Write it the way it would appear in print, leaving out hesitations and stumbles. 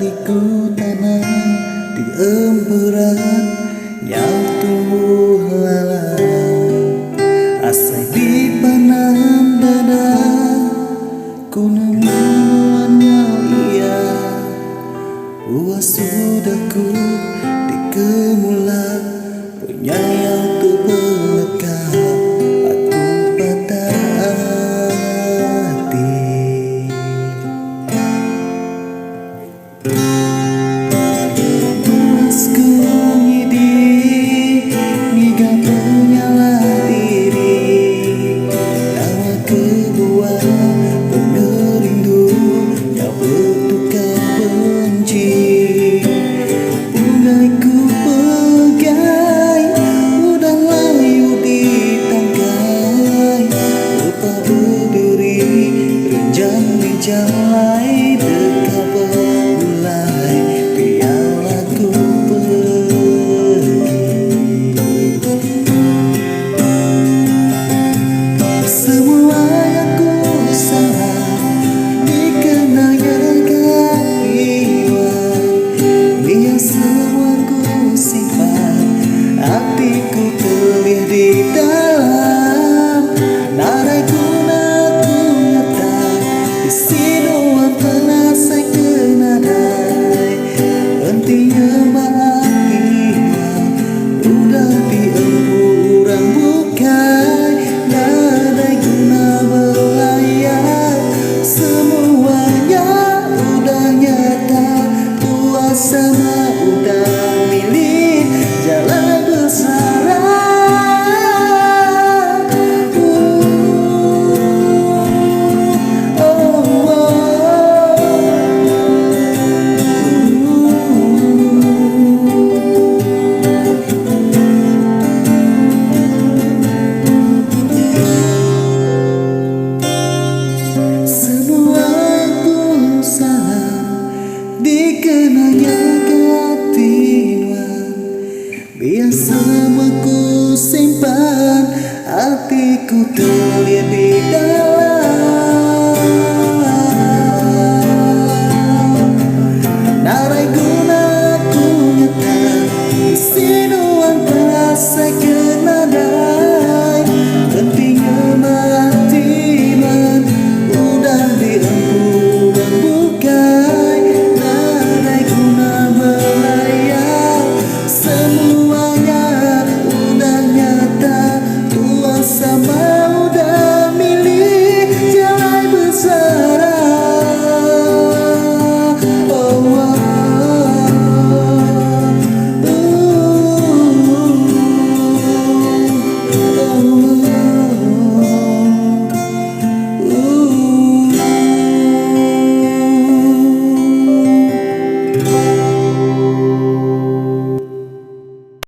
hatiku tanam di emperan yang tumbuh lalang. Asai dipanam dada ku nemuannya ia. Uas sudah ku dikemula penyayang terbelakang. Aku patah hati. Tuasku ngidi ngiga penyalah diri. Nawa kebuah penerindu yang bertukar benci. Bungaiku pegai udah layu di tangkai. Lupa berduri renjang di jalai. Dekat berulai biarlah ku pergi. Semua yang ku salah dikenanya kehadiran. Biar semua ku simpan, hatiku terlih di dalam. Narai guna ku nyata di sini.